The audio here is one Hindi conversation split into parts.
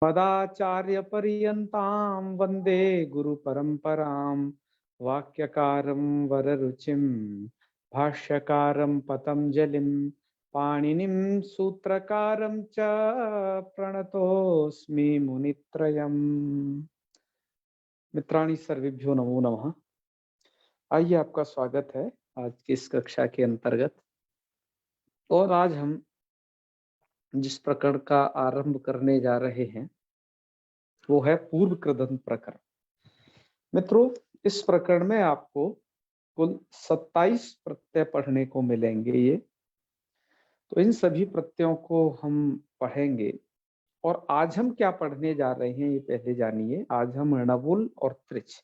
मदाचार्य पर्यन्तां वन्दे गुरु परंपरां वाक्यकारं वररुचिं भाष्यकारं पतंजलिं पाणिनिं सूत्रकारं च प्रणतोऽस्मि मुनित्रयम्। मित्राणि सर्वेभ्यो नमो नमः। आइए, आपका स्वागत है आज की इस कक्षा के अंतर्गत। और आज हम जिस प्रकरण का आरंभ करने जा रहे हैं वो है पूर्व कृदंत प्रकरण। मित्रों, इस प्रकरण में आपको कुल 27 प्रत्यय पढ़ने को मिलेंगे। ये तो इन सभी प्रत्ययों को हम पढ़ेंगे। और आज हम क्या पढ़ने जा रहे हैं ये पहले जानिए। आज हम णवुल और त्रिच,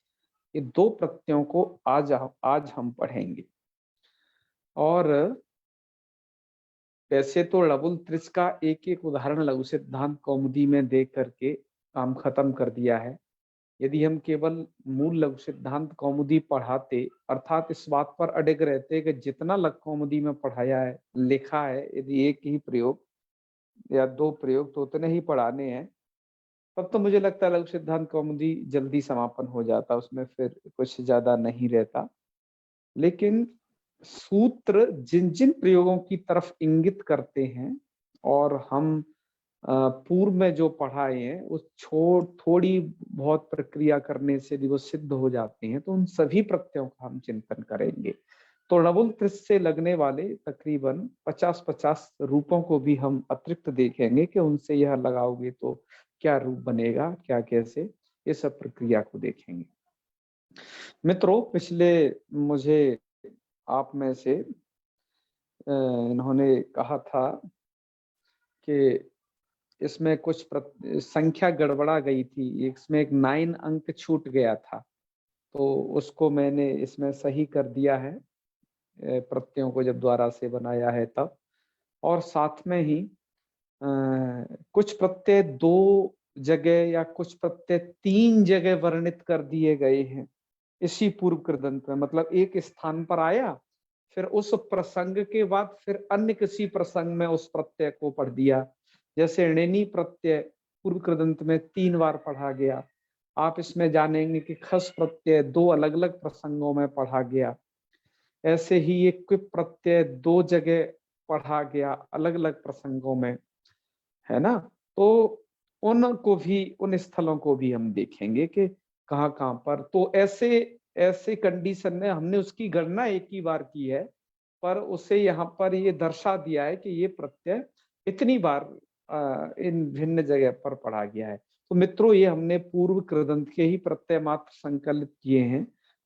ये दो प्रत्ययों को आज हम पढ़ेंगे। और वैसे तो णवुल त्रिच का एक एक उदाहरण लघु सिद्धांत कौमुदी में दे करके काम खत्म कर दिया है। यदि हम केवल मूल लघु सिद्धांत कौमुदी पढ़ाते, अर्थात इस बात पर अडिग रहते कि जितना लघु कौमुदी में पढ़ाया है, लिखा है, यदि एक ही प्रयोग या दो प्रयोग तो उतने ही पढ़ाने हैं, तब तो मुझे लगता है लघु सिद्धांत कौमुदी जल्दी समापन हो जाता, उसमें फिर कुछ ज्यादा नहीं रहता। लेकिन सूत्र जिन जिन प्रयोगों की तरफ इंगित करते हैं और हम पूर्व में जो पढ़ाए हैं उस थोड़ी बहुत प्रक्रिया करने से भी वो सिद्ध हो जाते हैं, तो उन सभी प्रत्ययों का हम चिंतन करेंगे। तो णवुल त्रिच से लगने वाले तकरीबन 50-50 रूपों को भी हम अतिरिक्त देखेंगे कि उनसे यह लगाओगे तो क्या रूप बनेगा, क्या कैसे, ये सब प्रक्रिया को देखेंगे। मित्रों, पिछले मुझे आप में से इन्होंने कहा था कि इसमें कुछ संख्या गड़बड़ा गई थी, इसमें एक 9 अंक छूट गया था, तो उसको मैंने इसमें सही कर दिया है प्रत्ययों को जब द्वारा से बनाया है तब। और साथ में ही कुछ प्रत्यय 2 जगह या कुछ प्रत्यय 3 जगह वर्णित कर दिए गए हैं इसी पूर्व कृदंत में। मतलब एक स्थान पर आया, फिर उस प्रसंग के बाद फिर अन्य किसी प्रसंग में उस प्रत्यय को पढ़ दिया। जैसे णिनी प्रत्यय पूर्व कृदंत में 3 बार पढ़ा गया। आप इसमें जानेंगे कि खस प्रत्यय 2 अलग अलग प्रसंगों में पढ़ा गया। ऐसे ही ये क्विप प्रत्यय 2 जगह पढ़ा गया अलग अलग प्रसंगों में, है ना। तो उनको भी, उन स्थलों को भी हम देखेंगे कि कहाँ कहाँ पर। तो ऐसे ऐसे कंडीशन में हमने उसकी गणना एक ही बार की है, पर उसे यहाँ पर ये दर्शा दिया है कि ये प्रत्यय इतनी बार इन भिन्न जगह पर पढ़ा गया है। तो मित्रों, ये हमने पूर्व कृदंत के ही प्रत्यय मात्र संकलित किए हैं।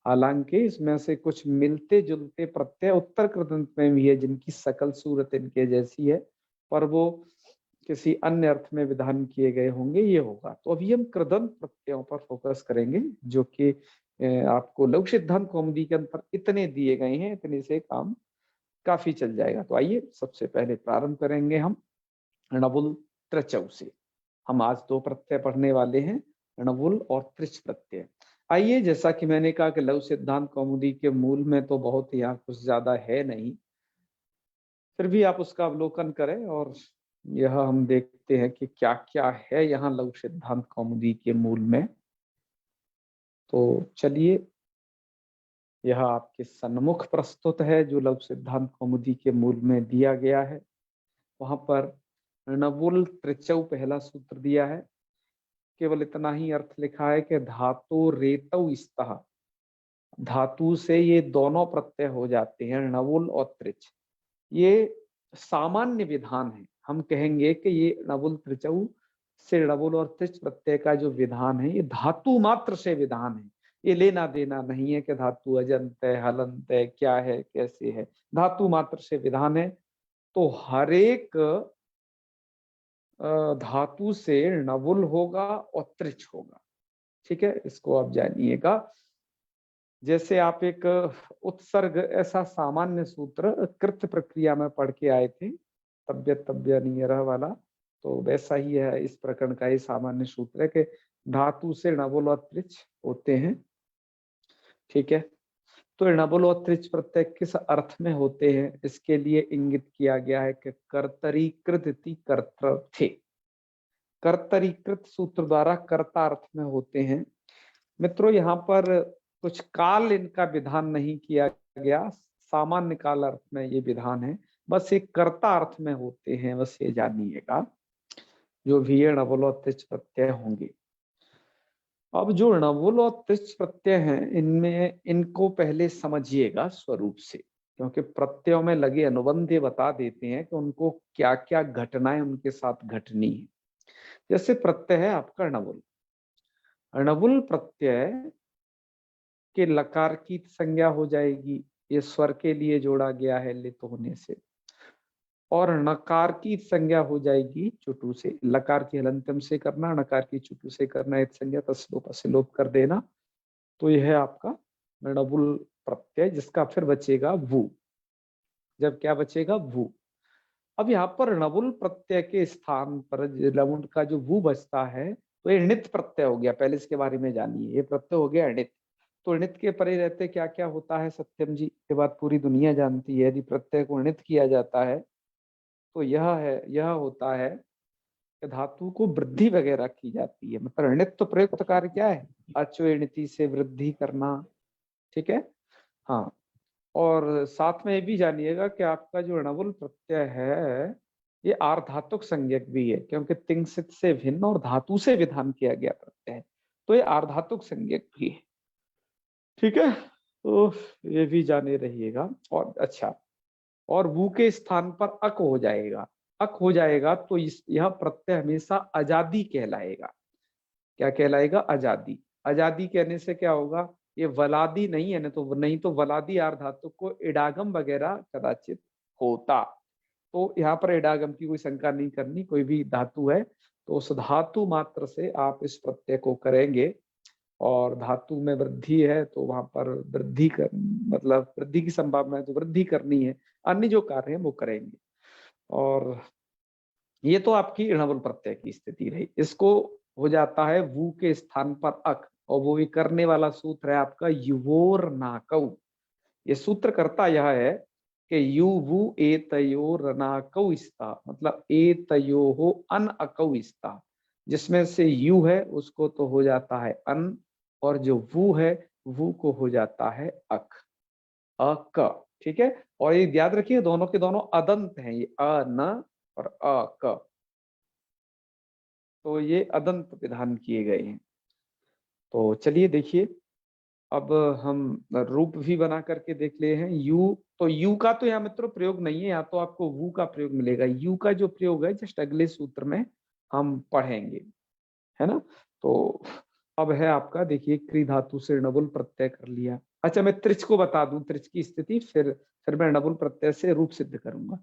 हालांकि इसमें से कुछ मिलते जुलते प्रत्यय उत्तर कृदंत में भी है जिनकी सकल सूरत इनके जैसी है, पर वो किसी अन्य अर्थ में विधान किए गए होंगे, ये होगा। तो अभी हम कृदंत प्रत्ययों पर फोकस करेंगे, जो कि आपको लघु सिद्धांत कौमुदी के अंदर इतने दिए गए हैं, इतने से काम काफी चल जाएगा। तो आइए सबसे पहले प्रारंभ करेंगे हम णवुल त्रिचौ से। हम आज 2 प्रत्यय पढ़ने वाले हैं, णवुल और त्रिच प्रत्यय। आइए, जैसा कि मैंने कहा कि लघु सिद्धांत कौमुदी के मूल में तो बहुत यहाँ कुछ ज्यादा है नहीं, फिर भी आप उसका अवलोकन करें और यह हम देखते हैं कि क्या क्या है यहाँ लघु सिद्धांत कौमुदी के मूल में। तो चलिए, यह आपके सन्मुख प्रस्तुत है जो लघु सिद्धांत कौमुदी के मूल में दिया गया है। वहां पर णवुल त्रिचौ पहला सूत्र दिया है, केवल इतना ही अर्थ लिखा है कि धातु रेतौ स्तः, धातु से ये दोनों प्रत्यय हो जाते हैं, णवुल और त्रिच। ये सामान्य विधान है। हम कहेंगे कि ये णवुल त्रिचौ से णवुल और त्रिच प्रत्यय का जो विधान है ये धातु मात्र से विधान है। ये लेना देना नहीं है कि धातु अजंत है, हलंत है, क्या है, कैसे है, धातु मात्र से विधान है। तो हर एक धातु से णवुल होगा और त्रिच होगा। ठीक है, इसको आप जानिएगा। जैसे आप एक उत्सर्ग, ऐसा सामान्य सूत्र कृत प्रक्रिया में पढ़ के आए थे, तब्य तब्य नियरह वाला, तो वैसा ही है इस प्रकरण का ये सामान्य सूत्र है कि धातु से णवुल और त्रिच होते हैं। ठीक है, तो णवुल और त्रिच प्रत्यय किस अर्थ में होते हैं इसके लिए इंगित किया गया है कि कर्तरी कृत कर्तृ थे। कर्तरीकृत सूत्र द्वारा कर्ता अर्थ में होते हैं। मित्रों, यहाँ पर कुछ काल इनका विधान नहीं किया गया, सामान्य काल अर्थ में ये विधान है, बस एक कर्ता अर्थ में होते हैं, बस ये जानिएगा, जो भी ये णवुल और तिच प्रत्यय होंगे। अब जो णवुल और तिच प्रत्यय हैं, इनमें इनको पहले समझिएगा स्वरूप से, क्योंकि प्रत्ययों में लगे अनुबंध ये बता देते हैं कि उनको क्या क्या घटनाएं उनके साथ घटनी है। जैसे प्रत्यय है आपका णवुल, णवुल प्रत्यय के लकार की संज्ञा हो जाएगी, ये स्वर के लिए जोड़ा गया है लित होने से, और नकार की संज्ञा हो जाएगी चुटु से, लकार की हलंतम से करना, नकार की चुटु से करना, इत संज्ञा तस्लोप से लोप कर देना। तो यह है आपका णवुल प्रत्यय, जिसका फिर बचेगा वु। जब क्या बचेगा? वु। अब यहाँ पर णवुल प्रत्यय के स्थान पर णवुल का जो वु बचता है, तो ये णित प्रत्यय हो गया। पहले इसके बारे में जानिए, ये प्रत्यय हो गया णित। तो णित के परे रहते क्या क्या होता है सत्यम जी? ये बात पूरी दुनिया जानती है। यदि प्रत्यय को णित किया जाता है तो यह होता है कि धातु को वृद्धि वगैरह की जाती है। मतलब णित तो प्रयुक्त कार्य क्या है? अच्वणिति से वृद्धि करना, ठीक है। हाँ, और साथ में ये भी जानिएगा कि आपका जो णवुल प्रत्यय है, ये आर्धातुक संज्ञक भी है, क्योंकि तिंसित से भिन्न और धातु से विधान किया गया प्रत्यय है, तो ये आर्धातुक संज्ञक भी है, ठीक है। तो ये भी जाने रहिएगा। और अच्छा, और वु के स्थान पर अक हो जाएगा। अक हो जाएगा तो यह प्रत्यय हमेशा अजादी कहलाएगा। क्या कहलाएगा? अजादी। अजादी कहने से क्या होगा? ये वलादी नहीं है ना, तो नहीं तो वलादी आर्धातु को इडागम वगैरह कदाचित होता। तो यहाँ पर इडागम की कोई शंका नहीं करनी, कोई भी धातु है तो उस धातु मात्र से आप इस प्रत्यय को करेंगे, और धातु में वृद्धि है तो वहां पर वृद्धि कर, मतलब वृद्धि की संभावना है तो वृद्धि करनी है, अन्य जो कार्य है वो करेंगे। और ये तो आपकी णवुल प्रत्यय की स्थिति रही। इसको हो जाता है वु के स्थान पर अक, और वो भी करने वाला सूत्र है आपका युवोर नाकौ। ये सूत्र करता यह है कि यु वु एतयोर नाकौ स्था, मतलब एतयोः अन अकौ स्था। जिसमें से यु है उसको तो हो जाता है अन, और जो वु है वु को हो जाता है अक, अक, ठीक है। और ये याद रखिए, दोनों के दोनों अदंत हैं, ये अ न और अ क, तो ये अदंत विधान किए गए हैं। तो चलिए देखिए, अब हम रूप भी बना करके देख ले हैं। यू, तो यू का तो यहाँ मित्रों प्रयोग नहीं है, यहाँ तो आपको वू का प्रयोग मिलेगा। यू का जो प्रयोग है जस्ट अगले सूत्र में हम पढ़ेंगे, है ना। तो अब है आपका, देखिए, क्री धातु से णवुल प्रत्यय कर लिया। अच्छा, मैं त्रिच को बता दूं, त्रिच की स्थिति, फिर मैं णवुल प्रत्यय से रूप सिद्ध करूंगा।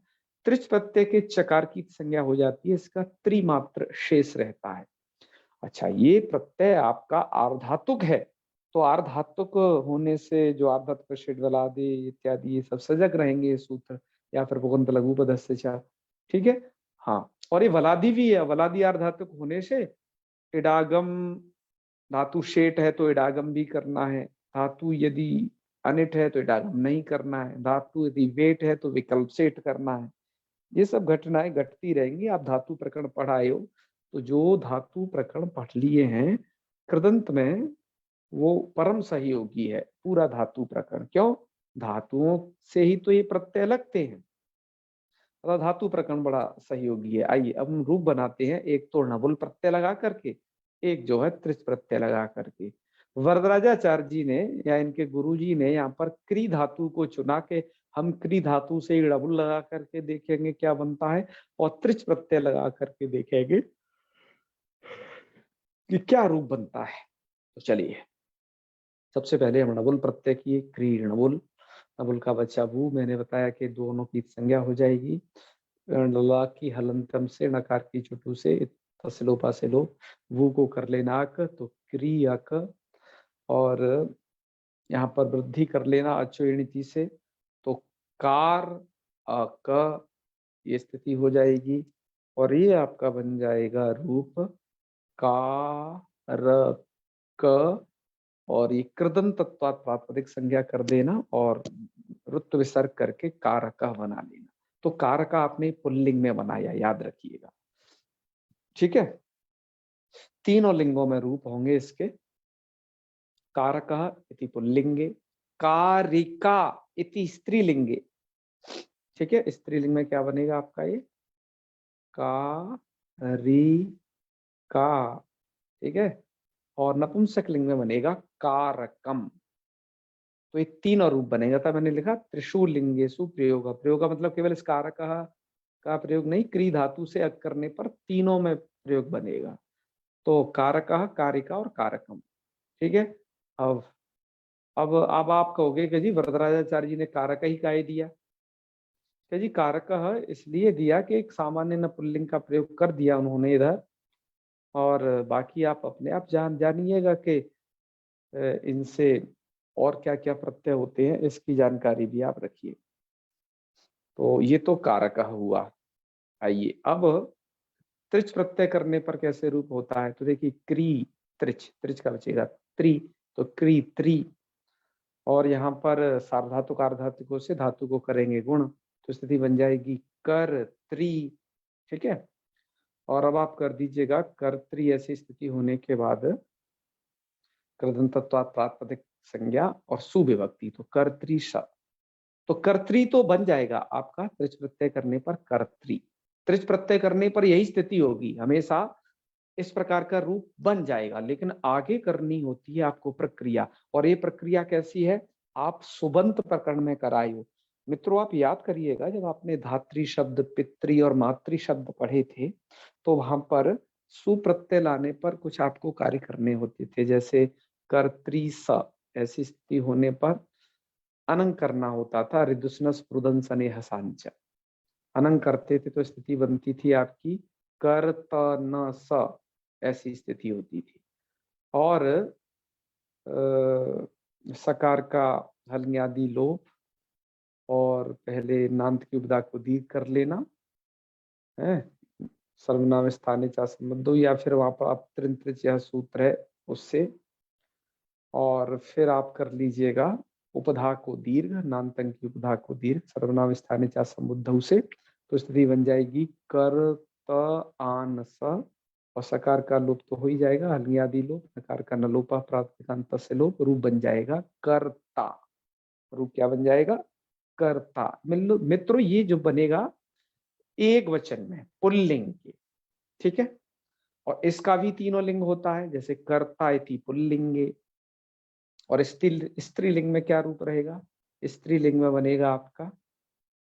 त्रिच प्रत्यय के चकार की संज्ञा हो जाती है, इसका त्रिमात्र शेष रहता है। अच्छा, ये प्रत्यय आपका आर्धातुक है, तो आर्धातुक होने से जो आर्धातुक षड्वलादि इत्यादि ये सब सजग रहेंगे सूत्र, या फिर पुगंत लघु पदस्य च, ठीक है। हाँ, और ये वलादि भी है, वलादि आर्धातुक होने से इडागम, धातु शेट है तो इडागम भी करना है, धातु यदि अनिट है तो इडागम नहीं करना है, धातु यदि वेट है तो विकल्प सेट करना है। ये सब घटनाएं घटती रहेंगी। आप धातु प्रकरण पढ़ाए हो, तो जो धातु प्रकरण पढ़ लिए हैं कृदंत में, वो परम सहयोगी है पूरा धातु प्रकरण। क्यों? धातुओं से ही तो ये प्रत्यय लगते हैं, अतः धातु प्रकरण बड़ा सहयोगी है। आइए अब हम रूप बनाते हैं, एक तो णवुल प्रत्यय लगा करके, एक जो है त्रिच प्रत्यय लगा करके। वरदराजाचार्य जी ने या इनके गुरु जी ने यहाँ पर क्री धातु को चुना के, हम क्री धातु से णवुल लगा करके देखेंगे क्या बनता है, और त्रिच प्रत्यय लगा करके देखेंगे कि क्या रूप बनता है। तो चलिए, सबसे पहले हम णवुल प्रत्यय किए, क्री णवुल। णवुल का बच्चा वु, मैंने बताया कि दोनों की संज्ञा हो जाएगी। ला की हलंतम से, नकार की चुटू से, तसलोपा से लो, वु को कर लेना अक, तो क्री अक, और यहाँ पर वृद्धि कर लेना अचोणिति से, तो कार अक, ये स्थिति हो जाएगी। और ये आपका बन जाएगा रूप का र क, और ये कृदंत तत्वात् प्रातिपदिक संज्ञा कर देना, और रुत्व विसर्ग करके कारक बना लेना। तो कारक आपने पुल्लिंग में बनाया, याद रखिएगा, ठीक है। तीनों लिंगों में रूप होंगे इसके। कारकः इति पुल्लिंगे, कारिका इति स्त्रीलिंगे। ठीक है, स्त्रीलिंग में क्या बनेगा आपका ये कारिका। ठीक है, और नपुंसक लिंग में बनेगा कारकम। तो ये तीनों रूप बनेगा था। मैंने लिखा त्रिशूल लिंगेशु प्रयोग। प्रयोग का मतलब केवल इस कारक का प्रयोग नहीं, क्री धातु से अक करने पर तीनों में प्रयोग बनेगा। तो कारकः, कारिका और कारकम। ठीक है, अब आप कहोगे कि जी वरदराजाचार्य जी ने कारक ही काहे दिया? कि जी कारकः इसलिए दिया कि एक सामान्य नपुल्लिंग का प्रयोग कर दिया उन्होंने इधर, और बाकी आप अपने आप जानिएगा कि इनसे और क्या क्या प्रत्यय होते हैं, इसकी जानकारी भी आप रखिए। तो ये तो कारक हुआ। आइए अब त्रिच प्रत्यय करने पर कैसे रूप होता है। तो देखिए क्री त्रिच, त्रिच का बचेगा त्रि, तो क्री त्रि। और यहाँ पर सार्वधातुक आर्धातुकों से धातु को करेंगे गुण, तो स्थिति बन जाएगी कर त्रि। ठीक है, और अब आप कर दीजिएगा कर्त्री। ऐसी स्थिति होने के बाद कृदंतत्वात् प्रातिपदिक संज्ञा और सुविभक्ति, तो कर्त्री स। तो कर्त्री तो बन जाएगा आपका त्रिच प्रत्यय करने पर कर्त्री। त्रिच प्रत्यय करने पर यही स्थिति होगी, हमेशा इस प्रकार का रूप बन जाएगा। लेकिन आगे करनी होती है आपको प्रक्रिया, और ये प्रक्रिया कैसी है, आप सुबंत प्रकरण में कराए हो। मित्रों आप याद करिएगा, जब आपने धात्री शब्द, पितृ और मातृ शब्द पढ़े थे, तो वहां पर सुप्रत्यय लाने पर कुछ आपको कार्य करने होते थे। जैसे कर्त्री स, ऐसी स्थिति होने पर अनंग करना होता था। ऋदुस्नस प्रुदन स्नेह सांच, अनंग करते थे तो स्थिति बनती थी आपकी कर्तन स, ऐसी स्थिति होती थी। और सकार का हल्न्यादि लोप, और पहले नांत की उपदा को दीर्घ कर लेना है, सर्वनाम स्थाने चा संबंधो, या फिर वहां पर आप त्रिंत्रिच यह सूत्र है उससे। और फिर आप कर लीजिएगा उपधा को दीर्घ, नान्तंग की उपधा को दीर्घ, सर्वनाम स्थाने चा संबुद्ध से, तो स्थिति बन जाएगी कर त आन स, और सकार का लोप तो हो ही जाएगा, हल्नियादि लोप, नकार का न लोपा प्रातिपदिकांत से लोप, रूप बन जाएगा कर्ता। रूप क्या बन जाएगा, कर्ता। मित्रों ये जो बनेगा एक वचन में पुल्लिंग के। ठीक है, और इसका भी तीनों लिंग होता है, जैसे कर्ता इति पुल्लिंगे। और स्त्रीलिंग में क्या रूप रहेगा, स्त्रीलिंग में बनेगा आपका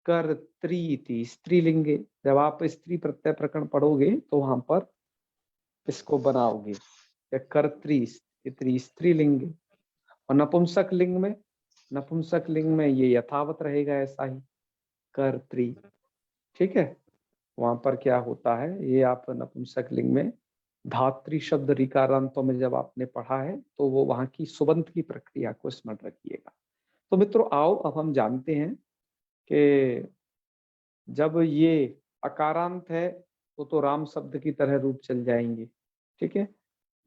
कर्त्री इति स्त्रीलिंगे। जब आप स्त्री प्रत्यय प्रकरण पढ़ोगे तो वहां पर इसको बनाओगे, या कर्त्री इति स्त्रीलिंगे। और नपुंसक लिंग में, नपुंसक लिंग में ये यथावत रहेगा ऐसा ही, कर्त्री। ठीक है, वहां पर क्या होता है, ये आप नपुंसक लिंग में धात्री शब्द ऋकारांतों में जब आपने पढ़ा है, तो वो वहां की सुबंत की प्रक्रिया को स्मरण रखिएगा। तो मित्रों आओ अब हम जानते हैं कि जब ये अकारांत है तो राम शब्द की तरह रूप चल जाएंगे। ठीक है,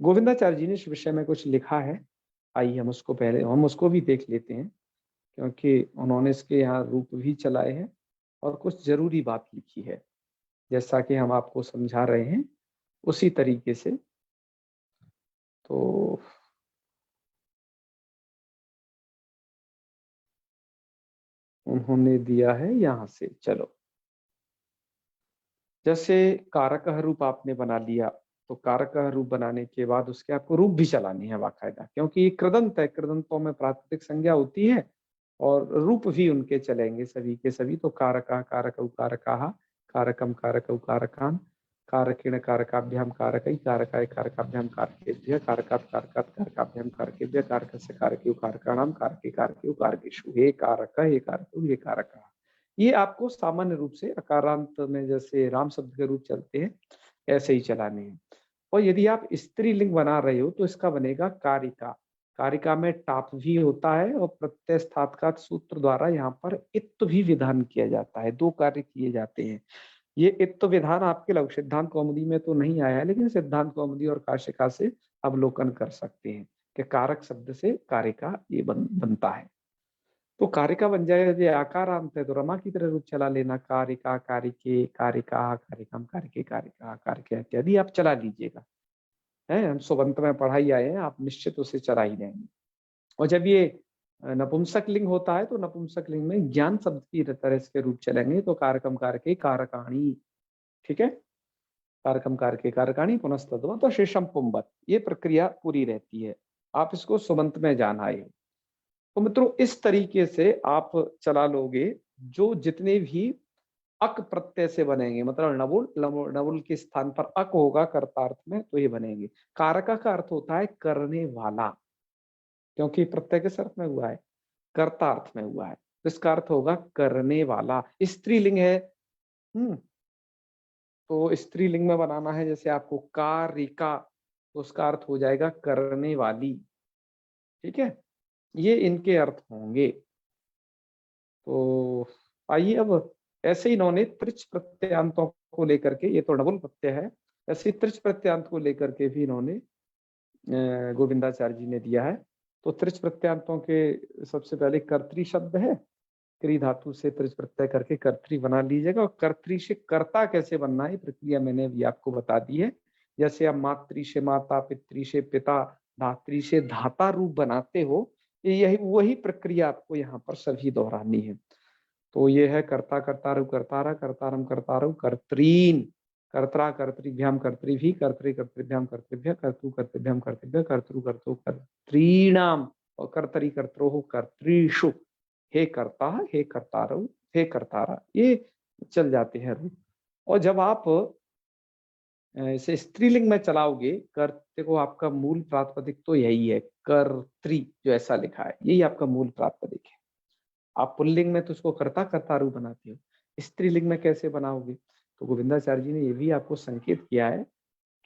गोविंदाचार्य जी ने इस विषय में कुछ लिखा है, आइए हम उसको भी देख लेते हैं, क्योंकि उन्होंने इसके यहाँ रूप भी चलाए हैं और कुछ जरूरी बात लिखी है, जैसा कि हम आपको समझा रहे हैं उसी तरीके से। तो उन्होंने दिया है यहाँ से, चलो जैसे कारक रूप आपने बना लिया, तो कारक रूप बनाने के बाद उसके आपको रूप भी चलानी है बाकायदा, क्योंकि ये कृदंत है, कृदंतों में प्राकृतिक संज्ञा होती है और रूप भी उनके चलेंगे सभी के सभी। तो कारका कारकौ कारकाः, कारकम कारकौ कारकान्, कारकेण कारकाभ्याम कारकै, कारकाय कारकाभ्याम कारकेभ्यः, कारकात् कारकात् कारकाभ्याम कारकेभ्यः, कारकस्य कारकेषु कारकाणां, कारके कारकेषु कारकेषु। हे कारक हे कारकौ हे कारकाः। ये आपको सामान्य रूप से अकारांत में जैसे राम शब्द के रूप चलते हैं ऐसे ही चलाने हैं। और यदि आप स्त्रीलिंग बना रहे हो तो इसका बनेगा कारिका। कारिका में टाप भी होता है और प्रत्यय स्थातकात सूत्र द्वारा यहाँ पर इत्त भी विधान किया जाता है, दो कार्य किए जाते हैं। ये इत्त विधान आपके लघु सिद्धांत कौमुदी में तो नहीं आया है, लेकिन सिद्धांत कौमुदी और काशिका से अवलोकन कर सकते हैं कि कारक शब्द से कारिका ये बनता है। तो कारिका बन जाएगा। यदि आकारांत है तो रमा की तरह रूप चला लेना, कारिका कारिके कारिका कारिकम कारिके कारिका कारिके इत्यादि आप चला लीजिएगा, है, हम सुबंत में पढ़ाई आए हैं, आप निश्चित उसे चला ही देंगे। और जब ये नपुंसक लिंग होता है तो नपुंसक लिंग में ज्ञान शब्द की तरह इसके रूप चलेंगे, तो कारकम कारके कारकाणी, ठीक है, कारकम कारके कारकाणी पुनस्तत्व तो शेषम पुंबत, ये प्रक्रिया पूरी रहती है। आप इसको सुबंत में जान आए हो। तो मित्रों इस तरीके से आप चला लोगे, जो जितने भी अक प्रत्यय से बनेंगे, मतलब नवुल नवुल के स्थान पर अक होगा कर्तार्थ में, तो ये बनेंगे। कारका का अर्थ होता है करने वाला, क्योंकि प्रत्यय किस अर्थ में हुआ है, कर्तार्थ में हुआ है, तो इसका अर्थ होगा करने वाला। स्त्रीलिंग है, तो स्त्रीलिंग में बनाना है, जैसे आपको कारिका, तो उसका अर्थ हो जाएगा करने वाली, ठीक है, ये इनके अर्थ होंगे। तो आइए अब ऐसे ही इन्होंने त्रिच प्रत्ययांतों को लेकर के, ये तो डबल प्रत्यय है, ऐसे ही त्रिच प्रत्ययांत को लेकर के भी इन्होंने गोविंदाचार्य जी ने दिया है। तो त्रिच प्रत्ययांतों के सबसे पहले कर्तरी शब्द है, क्री धातु से त्रिच प्रत्यय करके कर्तरी बना लीजिएगा। और कर्तरी से कर्ता कैसे बनना है, प्रक्रिया मैंने भी आपको बता दी है। जैसे आप मातृ से माता, पितृ से पिता, धात्री से धाता रूप बनाते हो, यही वही प्रक्रिया आपको यहाँ पर सभी दोहरानी है। तो ये है कर्ता कर्तारु कर्तारा, कर्तारम कर्तारु, कर्तरीन, कर्त्रा कर्तृभ्याम कर्तृभि, कर्तृ कर्तृभ्याम कर्तृभ्य, कर्तु कर्तृभ्याम कर्तृभ्य, कर्तृ कर्तु कर्तॄणाम, और कर्तरी कर्त्रोः कर्तृषु, हे कर्ता हे कर्तारु हे कर्तारा, ये चल जाते हैं रूप। और जब आप इसे स्त्रीलिंग में चलाओगे, कर्ते को, आपका मूल प्रातिपदिक तो यही है, कर्त्री, जो ऐसा लिखा है यही आपका मूल प्रातिपदिक है। आप पुल्लिंग में तो उसको कर्ता कर्तारु बनाते हो, स्त्रीलिंग में कैसे बनाओगे? तो गोविंदाचार्य जी ने ये भी आपको संकेत किया है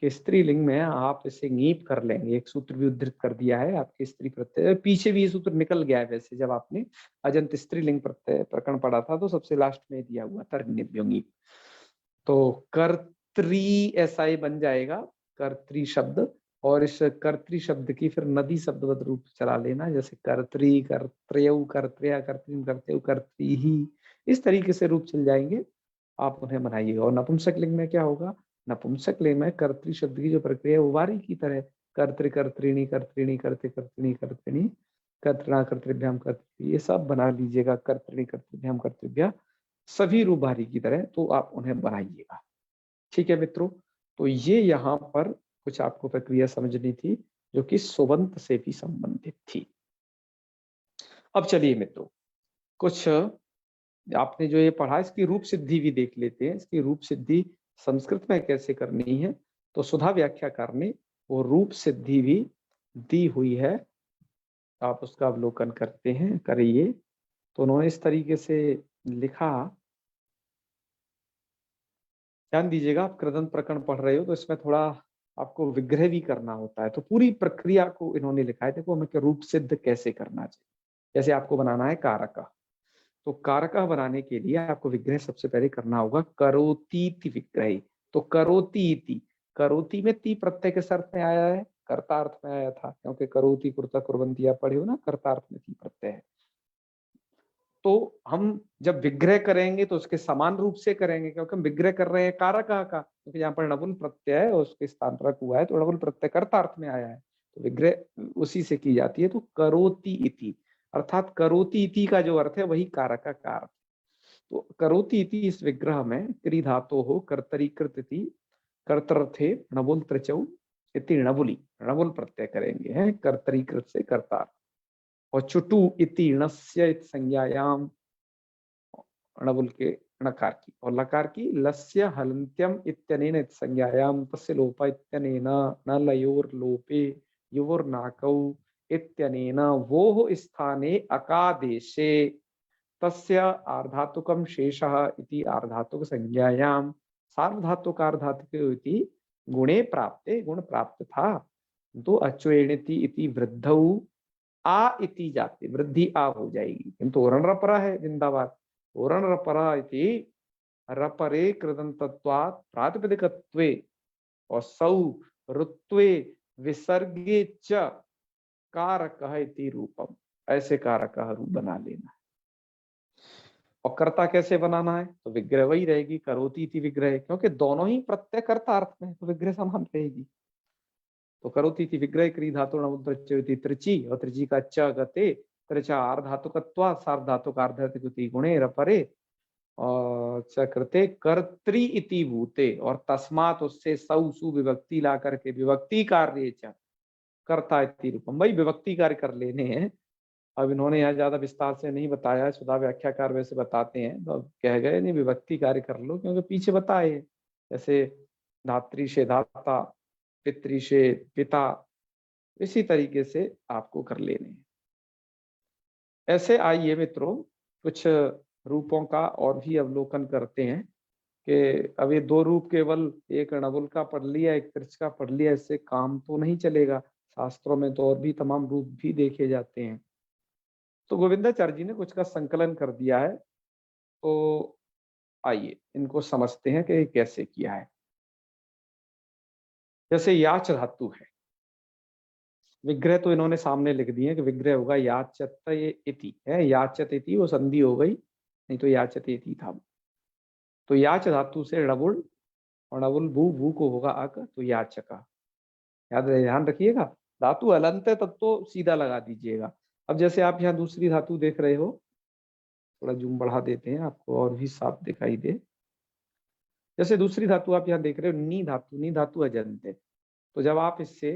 कि स्त्रीलिंग में आप इसे ङीप कर लेंगे। एक सूत्र भी उद्धृत कर दिया है आपके स्त्री प्रत्यय, पीछे भी ये सूत्र निकल गया है वैसे, जब आपने अजंत स्त्रीलिंग प्रत्यय प्रकरण पढ़ा था तो सबसे लास्ट में दिया हुआ था ङीप। तो कर्त्री ऐसा ही बन जाएगा, कर्त्री शब्द। और इस कर्त्री शब्द की फिर नदी शब्दवत रूप चला लेना, जैसे कर्त्री, कर्त्रयऊ, कर्त्रया, कर्त्रीम, कर्त्यऊ, कर्त्री ही, इस तरीके से रूप चल जाएंगे, आप उन्हें बनाइएगा। और नपुंसक लिंग में क्या होगा, नपुंसक लिंग में कर्त्री शब्द की जो प्रक्रिया है वो वारी की तरह, कर्तृ कर्तृणी कर्तृणी कर्ते कर्तृणी कर्तृणी, कर्तृणा कर्तृभ्याम कर्तृ, ये सब बना लीजिएगा, कर्तृणी कर्तृभ्याम कर्तृभ्या, सभी रूप वारी की तरह, तो आप उन्हें बनाइएगा। ठीक है मित्रों, तो ये यहाँ पर कुछ आपको प्रक्रिया समझनी थी जो कि सुबंत से भी संबंधित थी। अब चलिए मित्रों, कुछ आपने जो ये पढ़ा इसकी रूप सिद्धि भी देख लेते हैं। इसकी रूप सिद्धि संस्कृत में कैसे करनी है, तो सुधा व्याख्याकार ने वो रूप सिद्धि भी दी हुई है, आप उसका अवलोकन करते हैं, करिए। तो उन्होंने इस तरीके से लिखा, ध्यान दीजिएगा, आप कृदंत प्रकरण पढ़ रहे हो तो इसमें थोड़ा आपको विग्रह भी करना होता है, तो पूरी प्रक्रिया को इन्होंने लिखा है। देखो हमें रूप सिद्ध कैसे करना चाहिए। जैसे आपको बनाना है कारका, तो कारका बनाने के लिए आपको विग्रह सबसे पहले करना होगा करोतीति विग्रह। तो करोतीति, करोती में ती प्रत्यय के अर्थ में आया है, कर्तार्थ में आया था, क्योंकि करोती कुर्ता कुर्बंती आप पढ़े हो ना, कर्तार्थ में ती प्रत्यय है। तो हम जब विग्रह करेंगे तो उसके समान रूप से करेंगे, क्योंकि हम विग्रह कर रहे हैं कारका का, क्योंकि यहाँ पर नवुल प्रत्यय है और उसके स्थान पर हुआ है, तो नवुल प्रत्यय कर्तार्थ में आया है, तो विग्रह उसी से की जाती है। तो करोति इति, अर्थात करोति इति का जो अर्थ है वही कारका का अर्थ। तो करोति इति इस विग्रह में क्री धातो हो कर्तरीकृत इति, कर्तर्थे नवुल त्रिचौ इति णवुली, णवुल प्रत्यय करेंगे, है कर्तरीकृत से कर्ता। और चुटु इति णस्य संज्ञायाम, णवुल के णकार की, और लकार की लस्य हलन्त्यम इत्यनेन संज्ञायाम, तस्य लोप इत्यनेन, न लयोर लोपे युवोर नाकौ इत्यनेन वोः स्थाने अकादेशे तस्य आर्धातुकम शेषः इति आर्धातुक संज्ञायाम, सार्वधातुकार्धातुके इति गुणे प्राप्ते, गुण प्राप्त था, तो अच्वेणति इति वृद्धौ आ इति जाते, वृद्धि आ हो जाएगी, किंतु ओरण रपरा है जिंदाबाद, ओरण रपरा इति रपरे कृदंतत्वात् प्रातिपदिकत्वे और सौ ऋत्वे विसर्गे च कारकः इति रूपम, ऐसे कारकः रूप बना लेना है। और कर्ता कैसे बनाना है, तो विग्रह वही रहेगी, करोति इति विग्रह, क्योंकि दोनों ही प्रत्यय कर्ता अर्थ में, तो विग्रह समान रहेगी। तो करोति थी विग्रह क्री धातु नमुद्रच्यति त्रिची, और त्रिची का च गते, त्रिचा आर्ध धातुकत्वा सार्ध धातुकार्धति गुणे रपरे, और चक्रते कर्त्री इति भूते, और तस्मात उससे सौ सु विभक्ति ला करके विभक्ति कार्य च कर्ता इति रूपम, भाई विभक्ति कार्य कर लेने हैं। अब इन्होंने यहाँ ज्यादा विस्तार से नहीं बताया, सुधा व्याख्याकार वैसे बताते हैं, तो अब कह गए नहीं विभक्ति कार्य कर लो, क्योंकि पीछे बताए जैसे धात्री से धाता, पितृ से पिता, इसी तरीके से आपको कर लेने हैं। ऐसे आइए मित्रों कुछ रूपों का और भी अवलोकन करते हैं कि अब ये दो रूप केवल एक णवुल का पढ़ लिया, एक त्रिच का पढ़ लिया, इससे काम तो नहीं चलेगा। शास्त्रों में तो और भी तमाम रूप भी देखे जाते हैं। तो गोविंदाचार्य जी ने कुछ का संकलन कर दिया है, तो आइए इनको समझते हैं कि कैसे किया है। जैसे याच धातु है, विग्रह तो इन्होंने सामने लिख दिए कि विग्रह होगा याचत इति है, याचत इति वो संधि हो गई, नहीं तो याचत इति था। तो याच धातु से णवुल, और णवुल भू, भू को होगा अक, तो याचका। ध्यान रखिएगा, धातु हलंत है तब तो सीधा लगा दीजिएगा। अब जैसे आप यहाँ दूसरी धातु देख रहे हो, थोड़ा जूम बढ़ा देते हैं आपको और भी साफ दिखाई दे। जैसे दूसरी धातु आप यहाँ देख रहे हो नी धातु, नी धातु अजंत है, तो जब आप इससे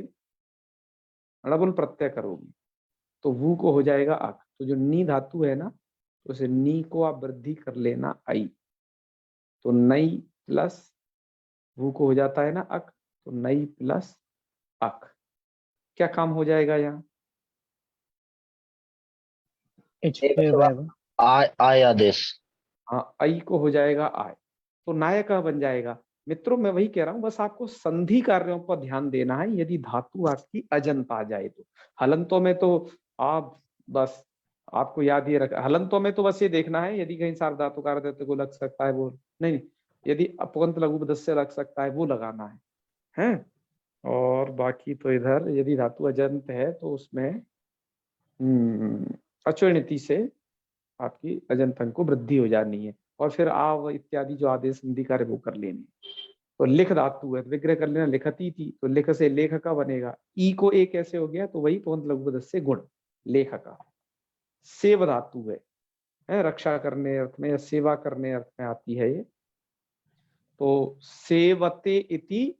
णवुल प्रत्यय करोगे तो वू को हो जाएगा अक। तो जो नी धातु है ना, तो उसे नी को आप वृद्धि कर लेना आई, तो नई प्लस वू को हो जाता है ना अक, तो नई प्लस अक। क्या काम हो जाएगा यहाँ? आय आदेश। हाँ, आई को हो जाएगा आय, तो नायक बन जाएगा। मित्रों मैं वही कह रहा हूँ, बस आपको संधि कार्यों पर ध्यान देना है। यदि धातु आपकी अजंत आ जाए तो, हलंतों में तो आप बस आपको याद ही रख, हलंतों में तो बस ये देखना है यदि कहीं सार्वधातु धातु को लग सकता है वो नहीं, यदि अपवंत लघु से लग सकता है वो लगाना है। और बाकी तो इधर यदि धातु अजंत है तो उसमें अचोणिति से आपकी अजंत अंक को वृद्धि हो जानी है, और फिर आव इत्यादि जो आदेश संधि कार्य वो कर लेने। तो लिख धातु है, विग्रह कर लेना लिखती थी, तो लिख से लेख का बनेगा, ई को एक कैसे हो गया, तो वही पवंत लघु से गुण लेख का। सेव धातु है, रक्षा करने अर्थ में या सेवा करने अर्थ में आती है ये, तो सेवते इति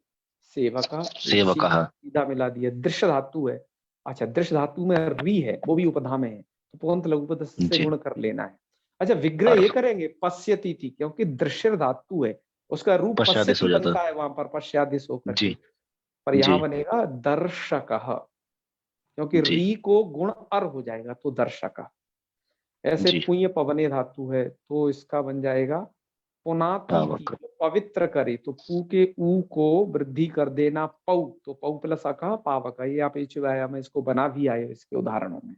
सेवका, सीधा मिला दिया। दृश्य धातु है, अच्छा दृश्य धातु में री है, वो भी उपधा में है, तो पवंत लघु से गुण कर लेना है। अच्छा विग्रह ये करेंगे पश्यति थी, क्योंकि दृश्य धातु है, उसका रूप पश्यति बनता है वहां पर पश्चादेश होकर के, पर यहाँ बनेगा दर्शक, क्योंकि री को गुण अर हो जाएगा तो दर्शक। ऐसे पुण्य पवने धातु है, तो इसका बन जाएगा पुनाति, पवित्र करे, तो पू के ऊ को वृद्धि कर देना पौ, तो पौ प्लस अका पावक। ये आप मैं इसको बना भी आए इसके उदाहरणों में।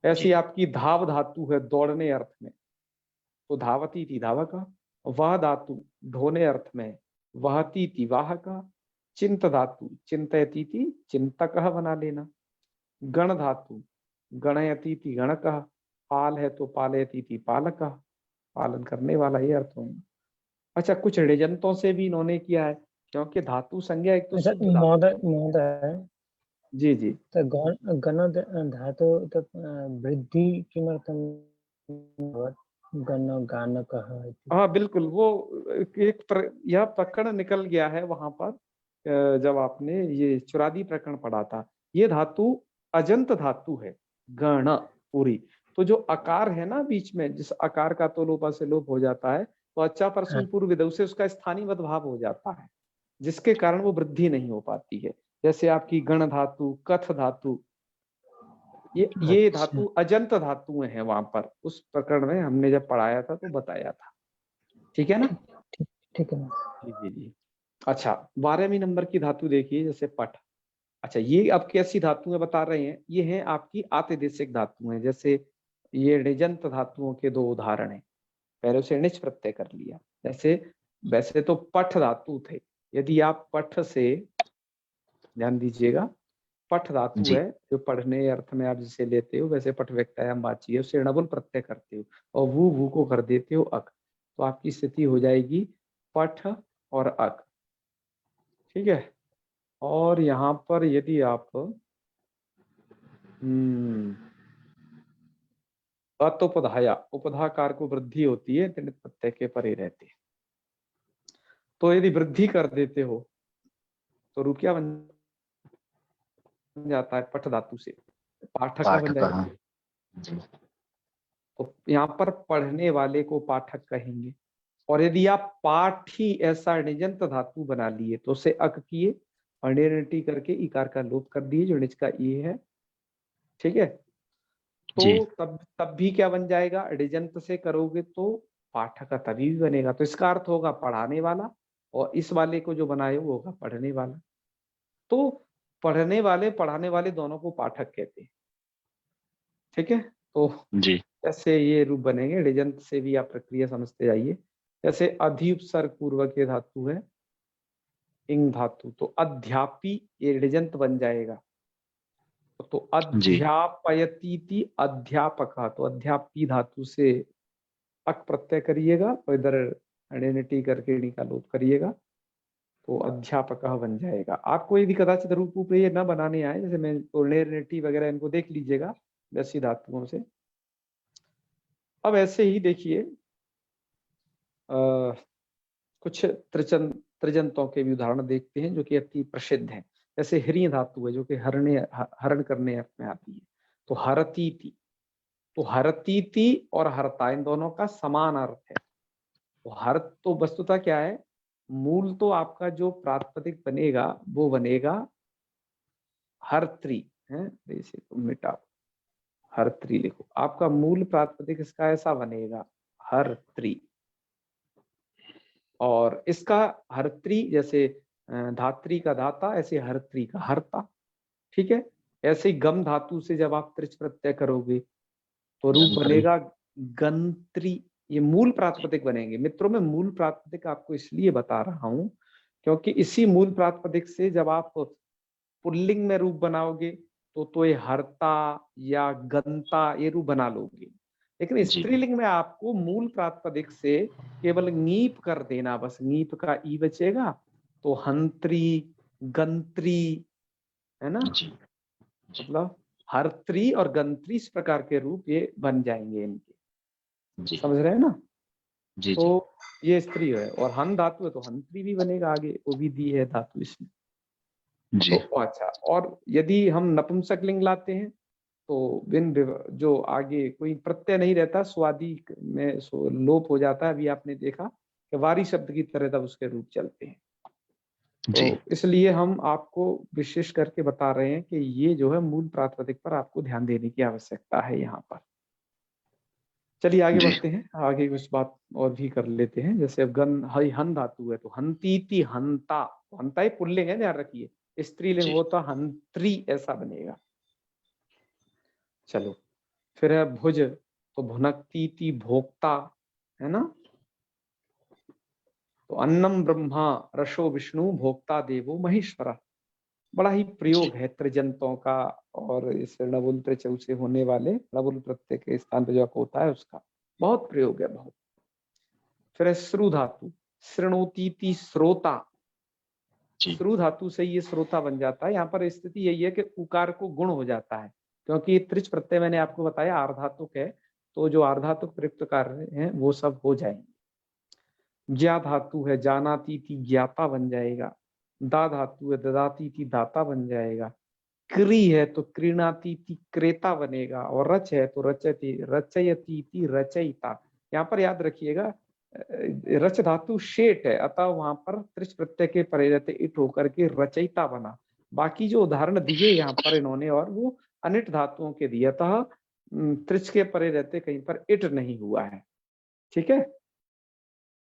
ऐसी आपकी धाव धातु है दौड़ने अर्थ में, तो धावती थी धावका। वह धातु ढोने अर्थ में, वहती थी वाहका। चिंत धातु चिंतयती थी चिंतक बना लेना। गण धातु गणयती थी गणक। पाल है तो पालयती थी पालक, पालन करने वाला ये अर्थ होगा। अच्छा कुछ ऋजंतों से भी इन्होंने किया है, क्योंकि धातु संज्ञा एक तो महोदय जी जी, तो गण धातु तो वृद्धि किमर्थं गण गानकः। हाँ बिल्कुल, वो यह प्रकरण निकल गया है वहां पर, जब आपने ये चुरादी प्रकरण पढ़ा था। ये धातु अजंत धातु है गण पूरी, तो जो आकार है ना बीच में, जिस आकार का तो लोपा से लोप हो जाता है, तो अच्छा परसुल पूर्व विदव से उसका स्थानीय भाव हो जाता है, जिसके कारण वो वृद्धि नहीं हो पाती है। जैसे आपकी गण धातु, कथ धातु, ये धातु अजंत धातुएं हैं वहां पर, उस प्रकरण में हमने जब पढ़ाया था तो बताया था। ठीक है ना? ठीक है जी जी जी। अच्छा 12वीं नंबर की धातु देखिए, जैसे पठ। अच्छा ये अब कैसी धातुएं बता रहे हैं, ये हैं आपकी आतिदेशिक धातुएं। जैसे ये ऋजंत धातुओं के दो उदाहरण हैं, पहले से निच प्रत्यय कर लिया। जैसे वैसे तो पठ धातु थे, यदि आप पठ से ध्यान दीजिएगा, पठ धातु है जो पढ़ने अर्थ में आप जिसे लेते हो, वैसे पठ व्यक्तायाम वाची है, उससे णवुल प्रत्यय करते हो और वू को कर देते हो अक, तो आपकी स्थिति हो जाएगी पठ और अक। ठीक है, और यहाँ पर यदि आप अतोपधाया उपधाकार को वृद्धि होती है तिणित प्रत्यय के परे रहते हैं। तो यदि वृद्धि कर देते हो तो रूप क्या बन जाता है? पठ धातु से पाठक बन जाएगा। तो यहाँ पर पढ़ने वाले को पाठक कहेंगे। और यदि आप पाठ ही ऐसा निजंत धातु बना लिए तो उसे अक किए अणिटी करके इकार का लोप कर दिए जो निज का ये है, ठीक है। तो तब भी क्या बन जाएगा? अडिजंत से करोगे तो पाठक का तभी भी बनेगा। तो इसका अर्थ होगा पढ़ाने वाला, और इस वाले को जो बनाए वो होगा पढ़ने वाला। तो पढ़ने वाले पढ़ाने वाले दोनों को पाठक कहते हैं, ठीक है। तो जी ऐसे ये रूप बनेंगे। अडिजंत से भी आप प्रक्रिया समझते जाइए। जैसे अधि उपसर्ग पूर्वक ये धातु है इंग धातु, तो अध्यापी ये अडिजंत बन जाएगा। तो अध्यापयती अध्यापक, तो अध्यापी धातु से अक प्रत्यय करिएगा और इधर अडेनिटी करके नी का लोप करिएगा तो अध्यापक बन जाएगा। आपको यदि कदाचित रूप ये न बनाने आए, जैसे मैं अडेनिटी वगैरह इनको देख लीजिएगा वैसी धातुओं से। अब ऐसे ही देखिए कुछ त्रिजंतों के भी उदाहरण देखते हैं जो कि अति प्रसिद्ध हैं। जैसे ह्रीय धातु है जो कि हरण करने अर्थ में आती है, तो हरतीति। तो हरतीति और हरता इन दोनों का समान अर्थ है। तो हर तो वस्तुतः क्या है, मूल तो आपका जो प्रातिपदिक बनेगा वो बनेगा हरत्री है, इसे तो मिटाओ, हरत्री लिखो। आपका मूल प्रातिपदिक इसका ऐसा बनेगा हरत्री, और इसका हरत्री जैसे धात्री का दाता, ऐसे हरत्री का हरता, ठीक है। ऐसे ही गम धातु से जब आप त्रिच प्रत्यय करोगे तो रूप बनेगा गंत्री। ये मूल प्रातिपदिक बनेंगे। मित्रों में मूल प्रातिपदिक आपको इसलिए बता रहा हूं क्योंकि इसी मूल प्रातिपदिक से जब आप पुल्लिंग में रूप बनाओगे तो ये हरता या गंता ये रूप बना लोगे। लेकिन स्त्रीलिंग में आपको मूल प्रातिपदिक से केवल ङीप कर देना, बस ङीप का ई बचेगा, तो हंत्री गंत्री है ना, मतलब हरत्री और गंत्री इस प्रकार के रूप ये बन जाएंगे इनके। समझ रहे हैं ना? तो ये स्त्री है और हन धातु है तो हंत्री भी बनेगा, आगे वो भी दी है धातु इसमें। तो अच्छा, और यदि हम नपुंसकलिंग लाते हैं तो बिन जो आगे कोई प्रत्यय नहीं रहता, स्वादि में लोप हो जाता है। अभी आपने देखा कि वारी शब्द की तरह तब उसके रूप चलते हैं। तो इसलिए हम आपको विशेष करके बता रहे हैं कि ये जो है मूल प्रातिपदिक पर आपको ध्यान देने की आवश्यकता है यहाँ पर। चलिए आगे बढ़ते हैं, आगे कुछ बात और भी कर लेते हैं। जैसे अब हन धातु है तो हंतीति हंता, हंता ही पुल्लिंग है, ध्यान रखिए। स्त्रीलिंग होता हंत्री ऐसा बनेगा। चलो फिर है भुज, तो भुनकती भोक्ता है ना। तो अन्नम ब्रह्मा रसो विष्णु भोक्ता देवो महेश्वरा। बड़ा ही प्रयोग है त्रिजंतों का, और इस णबुल त्रिचौ से होने वाले णबुल प्रत्यय के स्थान पर जो होता है उसका बहुत प्रयोग है, बहुत। फिर श्रु धातु, श्रृणोती श्रोता। श्रु धातु से ये श्रोता बन जाता है। यहाँ पर स्थिति यही है कि उकार को गुण हो जाता है, क्योंकि त्रिच प्रत्यय मैंने आपको बताया आर्धातुक है, तो जो आर्धातुक प्रयुक्त कार्य हैं वो सब हो जाएंगे। ज्या धातु है जानाती थी ज्ञाता बन जाएगा। दा धातु है ददाती थी दाता बन जाएगा। क्री है तो क्रीणाती थी क्रेता बनेगा। और रच है तो रचयती रचयती थी रचयिता। यहाँ पर याद रखिएगा रच धातु शेट है, अतः वहां पर त्रिच प्रत्यय के परे रहते इट होकर के रचयिता बना। बाकी जो उदाहरण दिए यहाँ पर इन्होंने और वो अनिट धातुओं के दिए, अतः त्रिच के परे रहते कहीं पर इट नहीं हुआ है, ठीक है।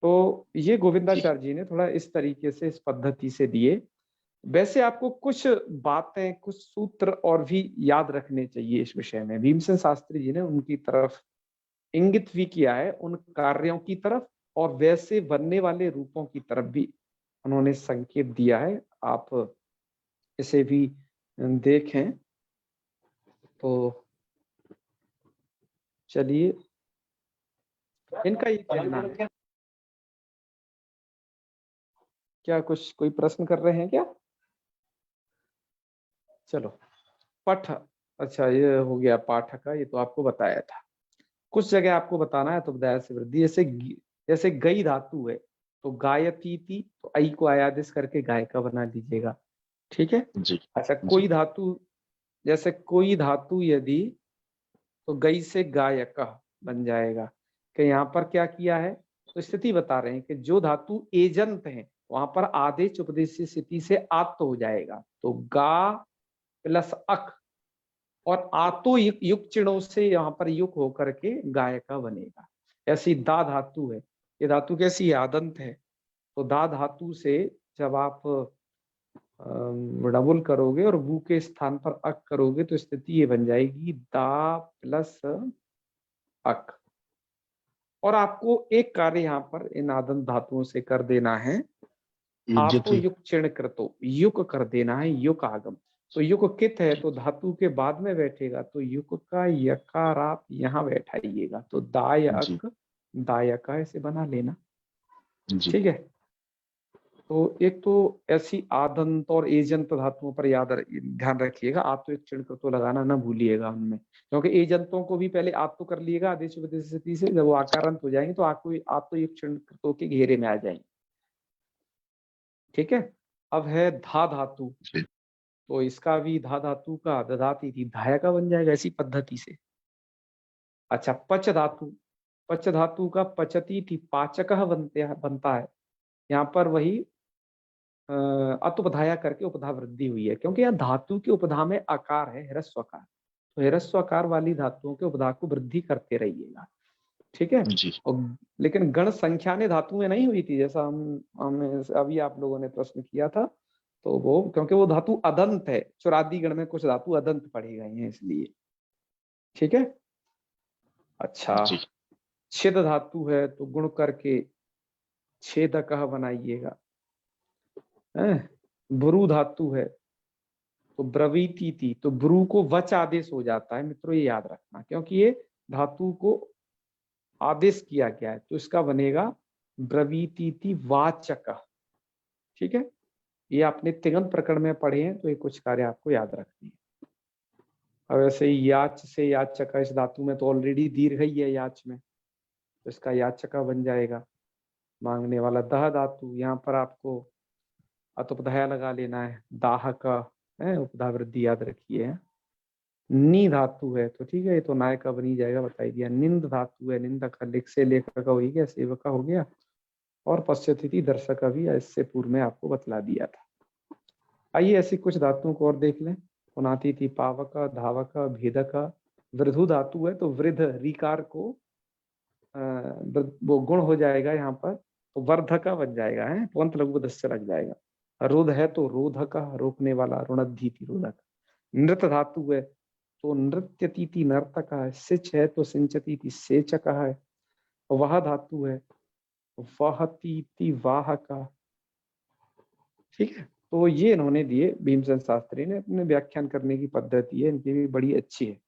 तो ये गोविंदाचार्य जी ने थोड़ा इस तरीके से इस पद्धति से दिए। वैसे आपको कुछ बातें कुछ सूत्र और भी याद रखने चाहिए इस विषय में। भीमसेन शास्त्री जी ने उनकी तरफ इंगित भी किया है, उन कार्यों की तरफ और वैसे बनने वाले रूपों की तरफ भी उन्होंने संकेत दिया है। आप इसे भी देखें। तो चलिए इनका ये कहना है। क्या कुछ कोई प्रश्न कर रहे हैं क्या? चलो पठ, अच्छा ये हो गया पाठ का, ये तो आपको बताया था। कुछ जगह आपको बताना है तो बताया से वृद्धि, जैसे गई धातु है तो गायती थी, तो आई को आयादेश करके गाय का बना लीजिएगा, ठीक है। जी अच्छा जी। कोई धातु, जैसे कोई धातु यदि, तो गई से गायक बन जाएगा। कि यहाँ पर क्या किया है, तो स्थिति बता रहे हैं कि जो धातु एजंत है वहां पर आदेश उपदेश स्थिति से आत हो जाएगा, तो गा प्लस अक, और आतो युग चिड़ों से यहाँ पर युग होकर के गायका बनेगा। ऐसी दा धातु है, ये धातु कैसी है, आदंत है, तो दा धातु से जब आप डबल करोगे और वू के स्थान पर अक करोगे तो स्थिति ये बन जाएगी दा प्लस अक। और आपको एक कार्य यहाँ पर इन आदंत धातुओं से कर देना है, आतो युज्यति। युग चिण कृतो, युग कर देना है, युग आगम। तो युग कित है तो धातु के बाद में बैठेगा, तो युग का यकार आप यहाँ बैठाइएगा, तो जी दायक दायका ऐसे बना लेना, जी ठीक है। तो एक तो ऐसी आदंत और एजंत धातुओं पर ध्यान रखिएगा, आप तो एक चिण कृतो लगाना ना भूलिएगा उनमें, क्योंकि एजंतों को भी पहले आप तो कर लिएगा आदेश उपदेश स्थिति से, जब वो आकारांत हो जाएंगे तो आपको आप तो एक चिण कृतो के घेरे में आ जाएंगे, ठीक है। अब है धा धातु, जी। तो इसका भी धा धातु का दधाती थी धाया का बन जाएगा इसी पद्धति से। अच्छा पच धातु, पच धातु का पचती थी पाचक बनता है, यहाँ पर वही अतुपधाया करके उपधा वृद्धि हुई है, क्योंकि यहाँ धातु के उपधा में आकार है ह्रस्वकार, तो ह्रस्वकार वाली धातुओं के उपधा को वृद्धि करते रहिएगा, ठीक है। जी और लेकिन गण संख्या ने धातु में नहीं हुई थी, जैसा हम अभी आप लोगों ने प्रश्न किया था, तो वो क्योंकि वो धातु अदंत है, चुरादी गण में कुछ धातु अदंत पढ़ी गई हैं इसलिए, ठीक है। अच्छा जी छेद धातु है तो गुण करके छेदक बनाइएगा, ब्रू धातु है तो ब्रवीति थी, तो ब्रू को वच आदेश हो जाता है मित्रों, ये याद रखना, क्योंकि ये धातु को आदेश किया गया है, तो इसका बनेगा ब्रवीति वाचक, ठीक है। ये आपने तिगंत प्रकरण में पढ़े हैं, तो ये कुछ कार्य आपको याद रखनी है। अब ऐसे ही याच से याचक, इस धातु में तो ऑलरेडी दीर्घ ही है याच में, तो इसका याचका बन जाएगा। मांगने वाला दह धातु, यहाँ पर आपको अतुपधाया लगा लेना है, दाह का है, उपधा वृद्धि याद रखिए। नी धातु है तो ठीक है, ये तो नाय का बनी जाएगा, बताई दिया। निंद धातु है, निंद का लिख से लेखक का हो गया, सेवक का हो गया, और पश्यतिथि दर्शक का भी इससे पूर्व में आपको बतला दिया था। आइए ऐसी कुछ धातुओं को और देख लें। पुनाती थी पावक, धावक, भेदक। वृद्धु धातु है तो वृद्ध रिकार को वो गुण हो जाएगा यहाँ पर, तो वर्धका बन जाएगा है, पुंत लघु दस्य लग जाएगा। रोध है तो रोधक, रोकने वाला, ऋणद्धि रोधक। नृत धातु है तो नृत्यति नर्तक है। सिच है तो सिंचती सेचक है। वह धातु है वहती वाहका, ठीक है। तो ये इन्होंने दिए, भीमसेन शास्त्री ने, अपने व्याख्यान करने की पद्धति है इनकी भी बड़ी अच्छी है।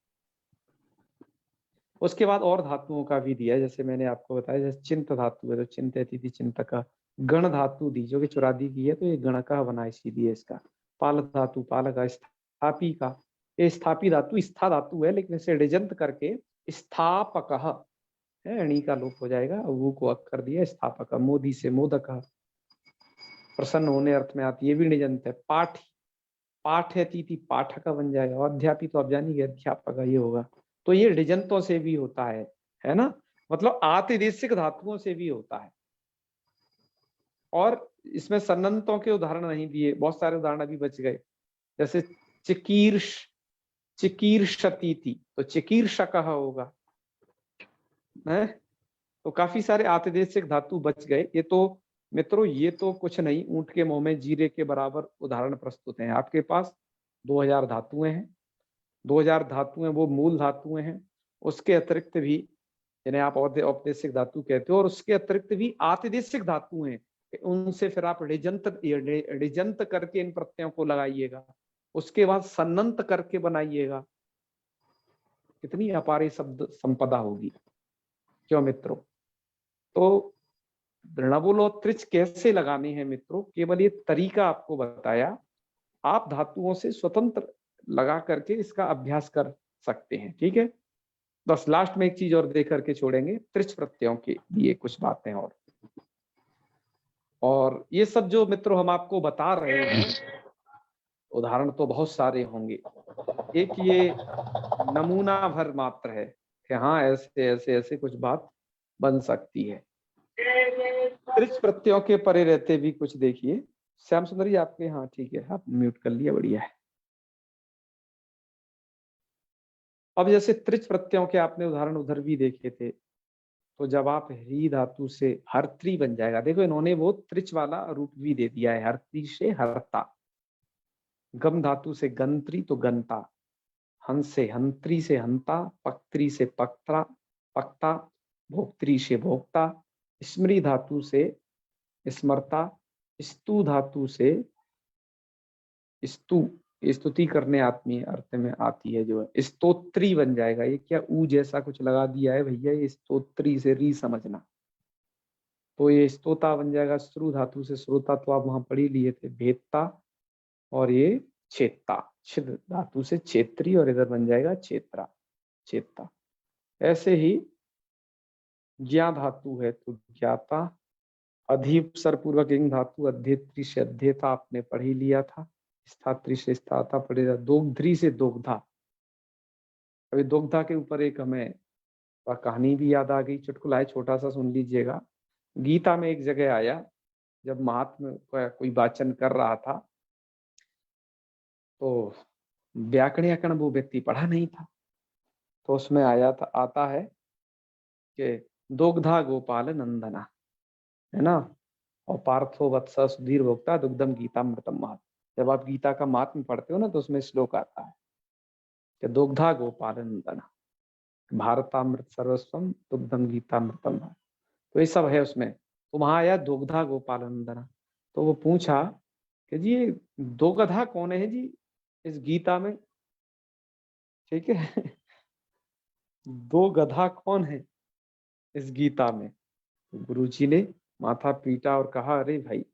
उसके बाद और धातुओं का भी दिया है, जैसे मैंने आपको बताया, जैसे चिंत धातु है तो चिंतती थी चिंतक। गण धातु दी जो कि चुरादी की है, तो ये गण का बना इसीलिए इसका। पाल धातु पालक, स्थापी का, ये स्थापी धातु स्था धातु है, लेकिन इसे ऋजंत करके स्थापक है, अणी का लोप हो जाएगा, वो को अक कर दिया स्थापक। मोदी से मोदक, प्रसन्न होने अर्थ में आती है, ये भी निजंत है। पाठ, पाठ है थी पाठक बन जाएगा। अध्यापी तो आप जानिए अध्यापक ये होगा, तो ये ऋजंतों से भी होता है ना, मतलब आतिदेशिक धातुओं से भी होता है। और इसमें सन्नंतों के उदाहरण नहीं दिए, बहुत सारे उदाहरण अभी बच गए, जैसे चिकीर्ष, चिकीर्षती थी तो चिकीर्षक होगा है, तो काफी सारे आतिदेशिक धातु बच गए। ये तो मित्रों ये तो कुछ नहीं, ऊंट के मुंह में जीरे के बराबर उदाहरण प्रस्तुत हैं आपके पास। 2000 धातुएं हैं, 2000 धातुएं वो मूल धातुएं हैं, उसके अतिरिक्त भी जिन्हें आप औपदेशिक धातु कहते हो, और उसके अतिरिक्त भी आतिदेशिक धातु हैं, उनसे फिर आप ऋजंत करके इन प्रत्ययों को लगाइएगा, उसके बाद सन्नंत करके बनाइएगा, कितनी अपारी शब्द संपदा होगी, क्यों मित्रों। तो ऋणबुल और त्रिच कैसे लगाने हैं मित्रों, केवल ये तरीका आपको बताया, आप धातुओं से स्वतंत्र लगा करके इसका अभ्यास कर सकते हैं। ठीक है, बस लास्ट में एक चीज और दे करके छोड़ेंगे, त्रिच प्रत्ययों के लिए कुछ बातें और ये सब जो मित्रों हम आपको बता रहे हैं, उदाहरण तो बहुत सारे होंगे, एक ये नमूना भर मात्र है कि हाँ ऐसे ऐसे ऐसे कुछ बात बन सकती है। त्रिच प्रत्ययों के परे रहते भी कुछ देखिए। श्याम सुंदर जी आपके, हाँ ठीक है, आप म्यूट कर लिया, बढ़िया है। अब जैसे त्रिच प्रत्ययों के आपने उदाहरण उधर भी देखे थे, तो जब आप ह्री धातु से हरत्री बन जाएगा, देखो इन्होंने वो त्रिच वाला रूप भी दे दिया है, हरत्री से हरता, गम धातु से गंत्री तो गंता, हंस से हंत्री से हंता, पक्त्री से पक्त्रा पक्ता, भोक्त्री से भोक्ता, स्मृ धातु से स्मरता, स्तु धातु से स्तु, स्तुति करने आत्मीय अर्थ में आती है, जो है स्तोत्री बन जाएगा। ये क्या ऊ जैसा कुछ लगा दिया है भैया, ये स्तोत्री से री समझना, तो ये स्तोता बन जाएगा। श्रु धातु से श्रोता, तो आप वहां पढ़ ही लिए थे, भेदता, और ये चेत्ता, छिद धातु से क्षेत्री, और इधर बन जाएगा क्षेत्रा, चेत्ता। ऐसे ही ज्ञा धातु है तो ज्ञाता, अधिपसर पूर्वक इंग धातु अध्येत्री से अध्येता आपने पढ़ ही लिया था, स्थात्री से स्थाता पढ़ेगा, दोग्ध्री से दोग्धा। अभी दोग्धा के ऊपर एक हमें कहानी भी याद आ गई, चुटकुला है छोटा सा, सुन लीजिएगा। गीता में एक जगह आया, जब महात्मा कोई वाचन कर रहा था, तो व्याकरण वो व्यक्ति पढ़ा नहीं था, तो उसमें आता है कि दोग्धा गोपाल नंदना, है ना, और पार्थो वत्स सुधीर भोक्ता दुग्धम गीतामृतम महत्। जब आप गीता का महात्म्य पढ़ते हो ना, तो उसमें श्लोक आता है कि दोग्धा गोपाल नंदना भारतामृत सर्वस्वम दुग्धम गीतामृतम महत्, तो ये सब है उसमें। तो वहां आया दोग्धा गोपाल नंदना, तो वो पूछा कि जी ये दो गधा कौन है जी इस गीता में, ठीक है दो गधा कौन है इस गीता में। गुरुजी ने माथा पीटा और कहा, अरे भाई,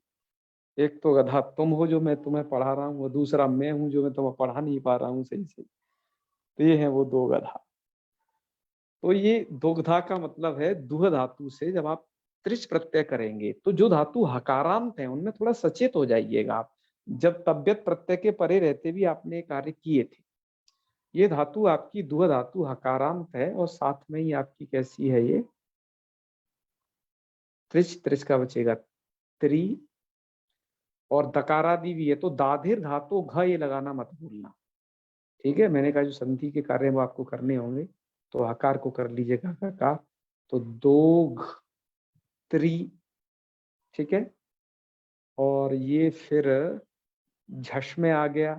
एक तो गधा तुम हो जो मैं तुम्हें पढ़ा रहा हूँ, और दूसरा मैं हूं जो मैं तुम्हें पढ़ा नहीं पा रहा हूँ सही से, तो ये है वो दो गधा। तो ये दो गधा का मतलब है दुह धातु से जब आप त्रिच प्रत्यय करेंगे, तो जो धातु हकारांत है उनमें थोड़ा सचेत हो जाइएगा आप। जब तबियत प्रत्यय के परे रहते भी आपने कार्य किए थे, ये धातु आपकी दुह धातु हकारांत है, और साथ में ही आपकी कैसी है ये त्रिच, त्रिच का बचेगा त्रि, और दकारादि भी है, तो दाधिर धातु घ ये लगाना मत भूलना। ठीक है, मैंने कहा जो संधि के कार्य वो आपको करने होंगे, तो हकार को कर लीजिएगा का, तो दोग त्रि, ठीक है, और ये फिर झश में आ गया,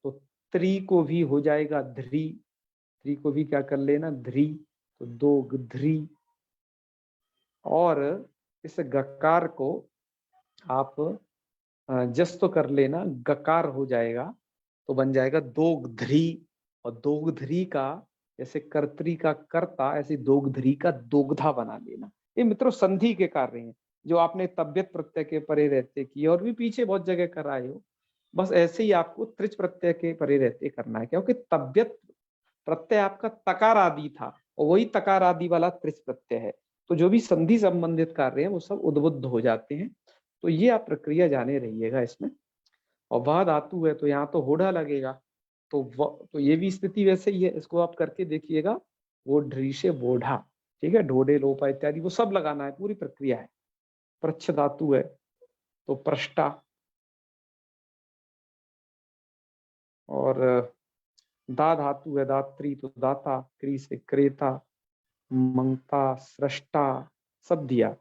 तो त्रि को भी हो जाएगा ध्री, त्रि को भी क्या कर लेना ध्री, तो दोग ध्री, और इस गकार को आप जस तो कर लेना, गकार हो जाएगा, तो बन जाएगा दोगध्री, और दोगध्री का जैसे कर्त्री का कर्ता, ऐसे दोगध्री का दोगधा बना लेना। ये मित्रों संधि के कार्य हैं जो आपने तबियत प्रत्यय के परे रहते किए, और भी पीछे बहुत जगह कराए हो, बस ऐसे ही आपको त्रिच प्रत्यय के परे रहते करना है, क्योंकि तबियत प्रत्यय आपका तकार आदि था, और वही तकार आदि वाला त्रिच प्रत्यय है, तो जो भी संधि संबंधित कार्य हैं वो सब उद्बुद्ध हो जाते हैं। तो ये आप प्रक्रिया जाने रहिएगा इसमें। और वह धातु है तो यहाँ तो होड़ा लगेगा, तो ये भी स्थिति वैसे ही है, इसको आप करके देखिएगा, वो ढ्री से बोढ़ा, ठीक है, ढोडे लोपा इत्यादि वो सब लगाना है, पूरी प्रक्रिया है। प्रच्छ धातु है तो प्रष्टा, और दा धातु है दात्री, तो दाता, क्री से क्रेता, मंगता, सृष्टा, सब दिया।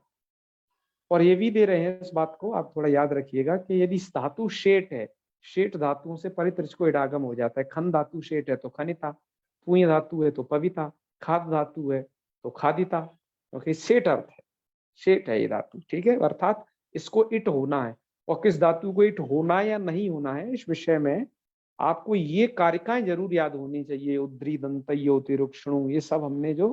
और ये भी दे रहे हैं, इस बात को आप थोड़ा याद रखिएगा कि यदि धातु शेट है, शेट धातुओं से परित्रिच को इडागम हो जाता है। खन धातु शेट है तो खनिता, पुण्य धातु है तो पविता, खाद धातु है तो खादिता, क्योंकि शेट अर्थ है, शेट है ये धातु, ठीक है, अर्थात इसको इट होना है। और किस धातु को इट होना या नहीं होना है, इस विषय में आपको ये कारिकाएं जरूर याद होनी चाहिए, उद्री दंतयोतिरुक्षणु, ये सब हमने जो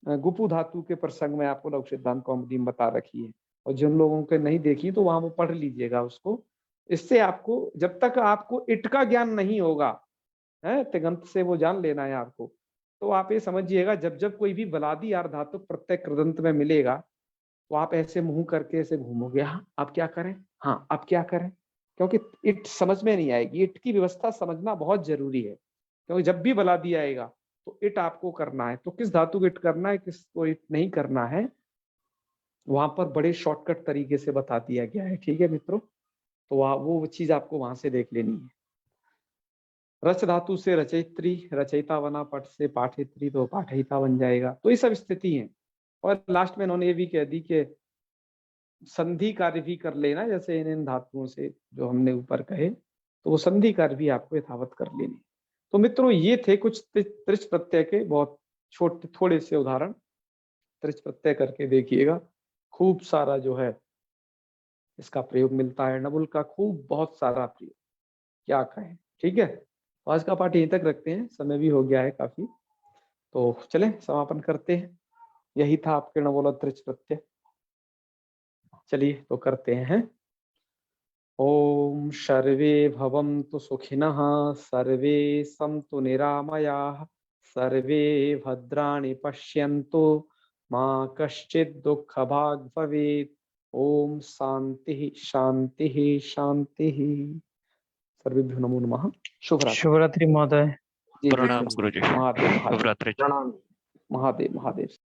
गुपु धातु के प्रसंग में आपको लघु सिद्धांत कौमुदी में बता रखी है, और जिन लोगों के नहीं देखी तो वहां वो पढ़ लीजिएगा उसको। इससे आपको, जब तक आपको इट का ज्ञान नहीं होगा, है, तिगंत से वो जान लेना है आपको। तो आप ये समझिएगा, जब जब कोई भी बलादी अर्धातुक प्रत्यय कृदंत में मिलेगा तो आप ऐसे मुंह करके ऐसे घूमोगे, हाँ आप क्या करें, हाँ आप क्या करें, क्योंकि इट समझ में नहीं आएगी। इट की व्यवस्था समझना बहुत जरूरी है, क्योंकि जब भी बलादी आएगा तो इट आपको करना है। तो किस धातु को इट करना है, किसको इट नहीं करना है, वहां पर बड़े शॉर्टकट तरीके से बता दिया गया है। ठीक है मित्रों, तो वो चीज आपको वहां से देख लेनी है। रच धातु से रचयित्री, रचयिता बना, पट से पाठयित्री, तो पाठयिता बन जाएगा। तो ये सब स्थिति है। और लास्ट में इन्होंने ये भी कह दी कि संधि कार्य भी कर लेना, जैसे इन धातुओं से जो हमने ऊपर कहे, तो वो संधि कार्य भी आपको यथावत कर लेनी। तो मित्रों ये थे कुछ त्रिच प्रत्यय के बहुत छोटे थोड़े से उदाहरण। त्रिच प्रत्यय करके देखिएगा, खूब सारा जो है इसका प्रयोग मिलता है। नबुल का खूब बहुत सारा प्रयोग, क्या कहें। ठीक है, तो आज का पाठ यहीं तक रखते हैं, समय भी हो गया है काफी। तो चलें समापन करते हैं। यही था आपके नवोला त्रिच प्रत्यय। चलिए तो करते हैं। ओम सर्वे भवन्तु सुखिनः, सर्वे सन्तु निरामयाः, सर्वे भद्राणि पश्यन्तु, मा कश्चित् दुःखभाग् भवेत्। ओम शांति शांति शांति। सर्वेभ्यो नमो नमः। शुभरात्रि। शुभरात्रि महोदय। जी प्रणाम गुरुजी। महादेव महादेव शुभरात्रि। महादेव महादेव।